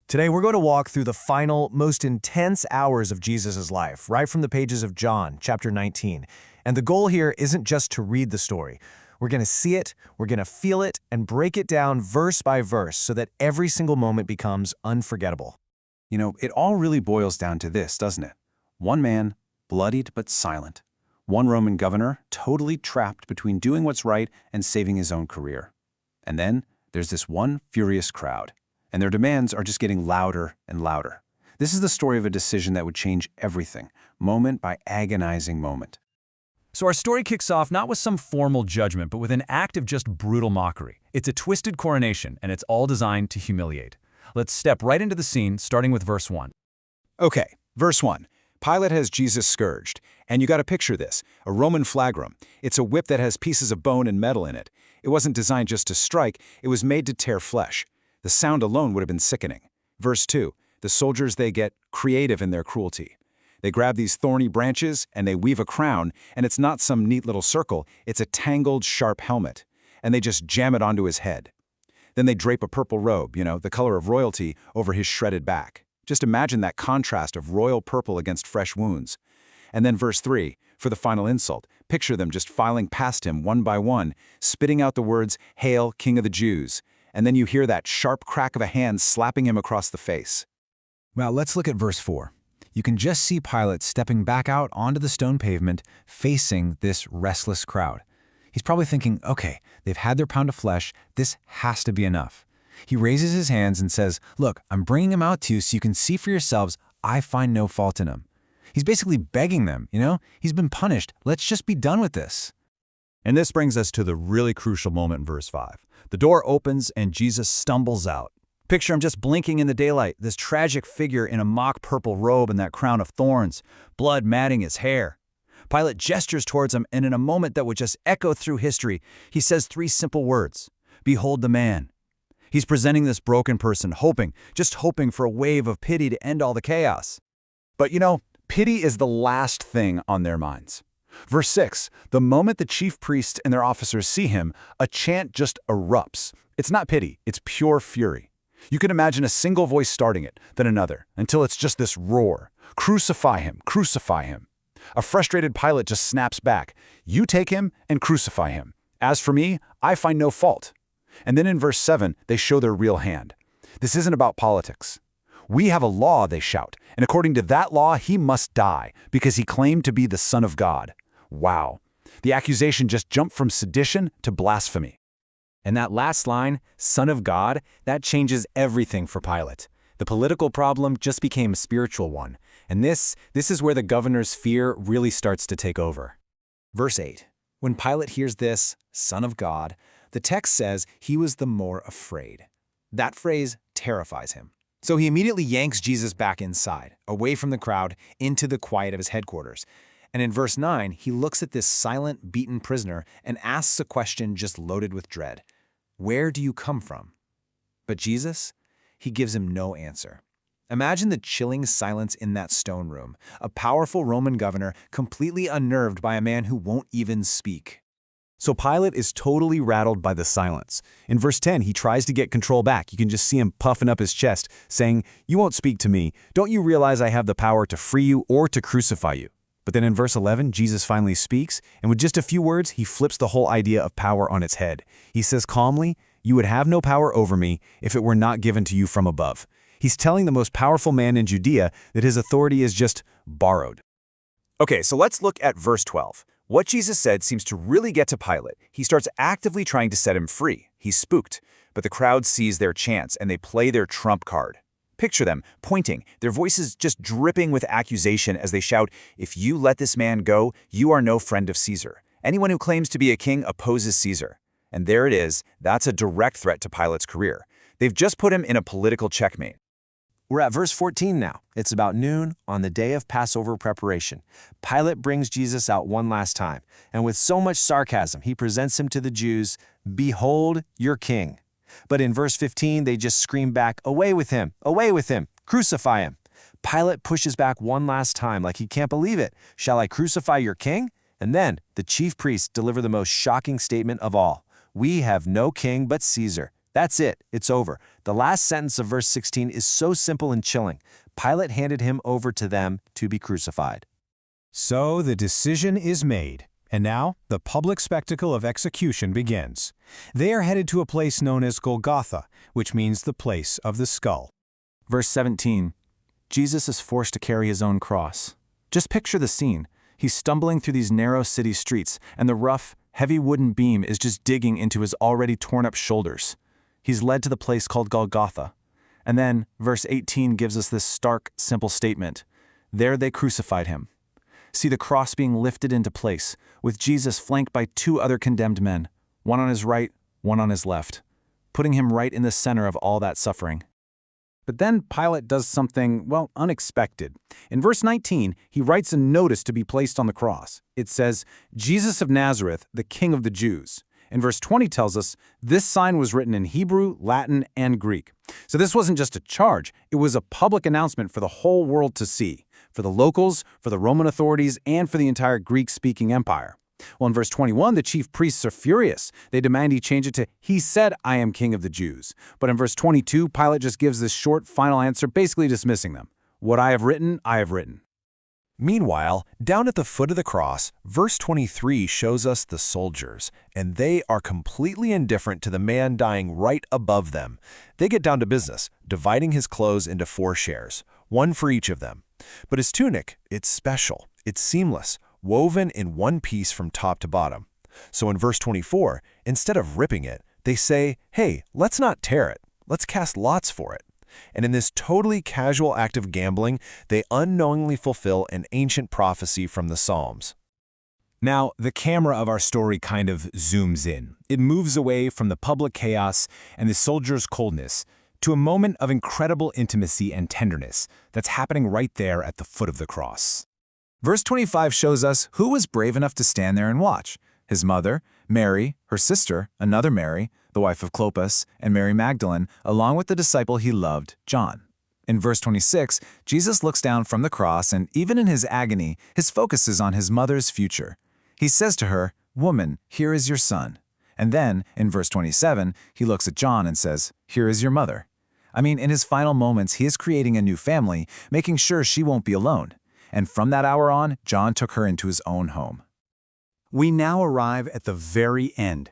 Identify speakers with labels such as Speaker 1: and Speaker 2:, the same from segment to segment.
Speaker 1: Today, we're going to walk through the final, most intense hours of Jesus' life, right from the pages of John, chapter 19. And the goal here isn't just to read the story. We're going to see it, we're going to feel it, and break it down verse by verse so that every single moment becomes unforgettable.
Speaker 2: It all really boils down to this, doesn't it? One man, bloodied but silent. One Roman governor, totally trapped between doing what's right and saving his own career. And then there's this one furious crowd. And their demands are just getting louder and louder. This is the story of a decision that would change everything, moment by agonizing moment.
Speaker 3: So our story kicks off not with some formal judgment, but with an act of just brutal mockery. It's a twisted coronation, and it's all designed to humiliate. Let's step right into the scene, starting with verse 1.
Speaker 2: Okay, verse 1. Pilate has Jesus scourged, and you got to picture this, a Roman flagrum. It's a whip that has pieces of bone and metal in it. It wasn't designed just to strike, it was made to tear flesh. The sound alone would have been sickening. Verse 2, the soldiers, they get creative in their cruelty. They grab these thorny branches and they weave a crown, and it's not some neat little circle, it's a tangled, sharp helmet. And they just jam it onto his head. Then they drape a purple robe, the color of royalty, over his shredded back. Just imagine that contrast of royal purple against fresh wounds. And then verse 3, for the final insult, picture them just filing past him one by one, spitting out the words, "Hail, King of the Jews." And then you hear that sharp crack of a hand slapping him across the face.
Speaker 4: Well, let's look at verse 4. You can just see Pilate stepping back out onto the stone pavement, facing this restless crowd. He's probably thinking, okay, they've had their pound of flesh, this has to be enough. He raises his hands and says, look, I'm bringing him out to you so you can see for yourselves, I find no fault in him. He's basically begging them, he's been punished, let's just be done with this.
Speaker 3: And this brings us to the really crucial moment in verse 5. The door opens and Jesus stumbles out. Picture him just blinking in the daylight, this tragic figure in a mock purple robe and that crown of thorns, blood matting his hair. Pilate gestures towards him, and in a moment that would just echo through history, he says 3 simple words, "Behold the man." He's presenting this broken person, just hoping for a wave of pity to end all the chaos.
Speaker 2: But pity is the last thing on their minds. Verse 6, the moment the chief priests and their officers see him, a chant just erupts. It's not pity, it's pure fury. You can imagine a single voice starting it, then another, until it's just this roar. Crucify him, crucify him. A frustrated Pilate just snaps back. You take him and crucify him. As for me, I find no fault. And then in verse 7, they show their real hand. This isn't about politics. We have a law, they shout, and according to that law, he must die because he claimed to be the Son of God. Wow. The accusation just jumped from sedition to blasphemy.
Speaker 1: And that last line, Son of God, that changes everything for Pilate. The political problem just became a spiritual one. And this is where the governor's fear really starts to take over. Verse 8, when Pilate hears this, Son of God, the text says he was the more afraid. That phrase terrifies him. So he immediately yanks Jesus back inside, away from the crowd, into the quiet of his headquarters. And in verse 9, he looks at this silent, beaten prisoner and asks a question just loaded with dread. Where do you come from? But Jesus, he gives him no answer. Imagine the chilling silence in that stone room, a powerful Roman governor completely unnerved by a man who won't even speak. So Pilate is totally rattled by the silence. In verse 10, he tries to get control back. You can just see him puffing up his chest, saying, "You won't speak to me. Don't you realize I have the power to free you or to crucify you?" But then in verse 11, Jesus finally speaks, and with just a few words, he flips the whole idea of power on its head. He says calmly, "You would have no power over me if it were not given to you from above." He's telling the most powerful man in Judea that his authority is just borrowed.
Speaker 2: Okay, so let's look at verse 12. What Jesus said seems to really get to Pilate. He starts actively trying to set him free. He's spooked, but the crowd sees their chance and they play their trump card. Picture them, pointing, their voices just dripping with accusation as they shout, "If you let this man go, you are no friend of Caesar. Anyone who claims to be a king opposes Caesar." And there it is, that's a direct threat to Pilate's career. They've just put him in a political checkmate.
Speaker 1: We're at verse 14 now. It's about noon on the day of Passover preparation. Pilate brings Jesus out one last time, and with so much sarcasm, he presents him to the Jews, "Behold your king." But in verse 15, they just scream back, away with him, crucify him." Pilate pushes back one last time like he can't believe it. "Shall I crucify your king?" And then the chief priests deliver the most shocking statement of all. "We have no king but Caesar."
Speaker 5: That's it. It's over. The last sentence of verse 16 is so simple and chilling. Pilate handed him over to them to be crucified.
Speaker 2: So the decision is made, and now the public spectacle of execution begins. They are headed to a place known as Golgotha, which means the place of the skull.
Speaker 1: Verse 17. Jesus is forced to carry his own cross. Just picture the scene. He's stumbling through these narrow city streets, and the rough, heavy wooden beam is just digging into his already torn-up shoulders. He's led to the place called Golgotha. And then, verse 18 gives us this stark, simple statement. There they crucified him. See the cross being lifted into place, with Jesus flanked by two other condemned men, one on his right, one on his left, putting him right in the center of all that suffering. But then Pilate does something, well, unexpected. In verse 19, he writes a notice to be placed on the cross. It says, Jesus of Nazareth, the King of the Jews. And verse 20 tells us, this sign was written in Hebrew, Latin, and Greek. So this wasn't just a charge, it was a public announcement for the whole world to see, for the locals, for the Roman authorities, and for the entire Greek-speaking empire. Well, in verse 21, the chief priests are furious. They demand he change it to, he said, I am king of the Jews. But in verse 22, Pilate just gives this short final answer, basically dismissing them. What I have written, I have written.
Speaker 5: Meanwhile, down at the foot of the cross, verse 23 shows us the soldiers, and they are completely indifferent to the man dying right above them. They get down to business, dividing his clothes into 4 shares, one for each of them. But his tunic, it's special, it's seamless, woven in one piece from top to bottom. So in verse 24, instead of ripping it, they say, hey, let's not tear it, let's cast lots for it. And in this totally casual act of gambling, they unknowingly fulfill an ancient prophecy from the Psalms.
Speaker 2: Now, the camera of our story kind of zooms in. It moves away from the public chaos and the soldiers' coldness to a moment of incredible intimacy and tenderness that's happening right there at the foot of the cross. Verse 25 shows us who was brave enough to stand there and watch. His mother, Mary, her sister, another Mary, the wife of Clopas, and Mary Magdalene, along with the disciple he loved, John. In verse 26, Jesus looks down from the cross, and even in his agony, his focus is on his mother's future. He says to her, "Woman, here is your son." And then, in verse 27, he looks at John and says, "Here is your mother." I mean, in his final moments, he is creating a new family, making sure she won't be alone. And from that hour on, John took her into his own home.
Speaker 3: We now arrive at the very end.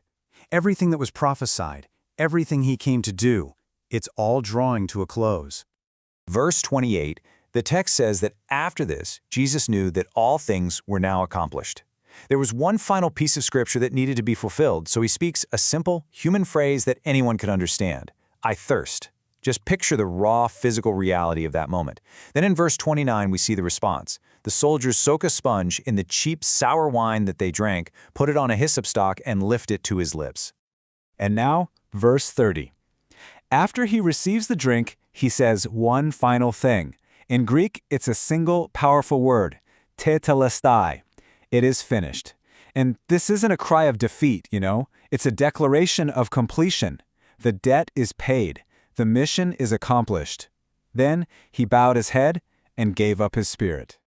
Speaker 3: Everything that was prophesied, everything he came to do, it's all drawing to a close.
Speaker 5: Verse 28, the text says that after this, Jesus knew that all things were now accomplished. There was one final piece of scripture that needed to be fulfilled, so he speaks a simple, human phrase that anyone could understand. I thirst. Just picture the raw physical reality of that moment. Then in verse 29, we see the response. The soldiers soak a sponge in the cheap sour wine that they drank, put it on a hyssop stalk, and lift it to his lips.
Speaker 3: And now, verse 30. After he receives the drink, he says one final thing. In Greek, it's a single, powerful word, tetelestai. It is finished. And this isn't a cry of defeat, It's a declaration of completion. The debt is paid. The mission is accomplished. Then he bowed his head and gave up his spirit.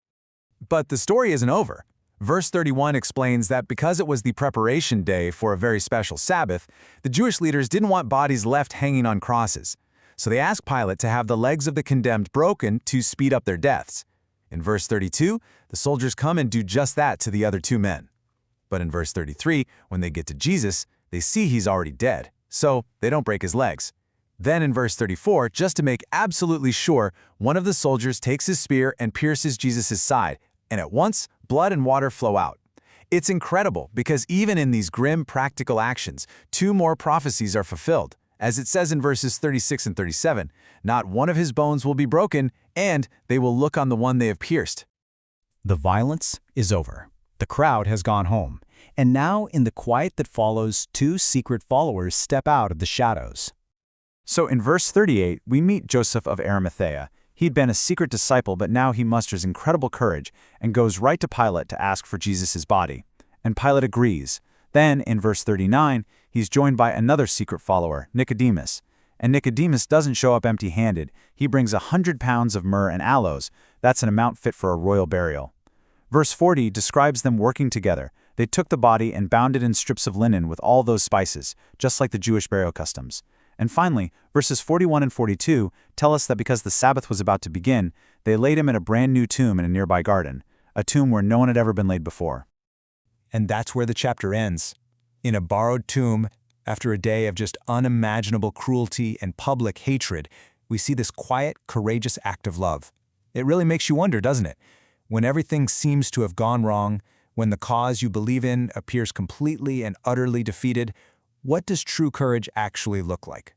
Speaker 2: But the story isn't over. Verse 31 explains that because it was the preparation day for a very special Sabbath, the Jewish leaders didn't want bodies left hanging on crosses. So they asked Pilate to have the legs of the condemned broken to speed up their deaths. In verse 32, the soldiers come and do just that to the other 2 men. But in verse 33, when they get to Jesus, they see he's already dead, so they don't break his legs. Then in verse 34, just to make absolutely sure, one of the soldiers takes his spear and pierces Jesus' side, and at once, blood and water flow out. It's incredible because even in these grim practical actions, 2 more prophecies are fulfilled. As it says in verses 36 and 37, not one of his bones will be broken, and they will look on the one they have pierced.
Speaker 3: The violence is over. The crowd has gone home. And now, in the quiet that follows, 2 secret followers step out of the shadows.
Speaker 1: So in verse 38, we meet Joseph of Arimathea. He'd been a secret disciple, but now he musters incredible courage and goes right to Pilate to ask for Jesus' body. And Pilate agrees. Then, in verse 39, he's joined by another secret follower, Nicodemus. And Nicodemus doesn't show up empty-handed. He brings 100 pounds of myrrh and aloes. That's an amount fit for a royal burial. Verse 40 describes them working together. They took the body and bound it in strips of linen with all those spices, just like the Jewish burial customs.
Speaker 3: And finally, verses 41 and 42 tell us that because the Sabbath was about to begin, they laid him in a brand new tomb in a nearby garden, a tomb where no one had ever been laid before.
Speaker 2: And that's where the chapter ends. In a borrowed tomb, after a day of just unimaginable cruelty and public hatred, we see this quiet, courageous act of love. It really makes you wonder, doesn't it? When everything seems to have gone wrong, when the cause you believe in appears completely and utterly defeated, what does true courage actually look like?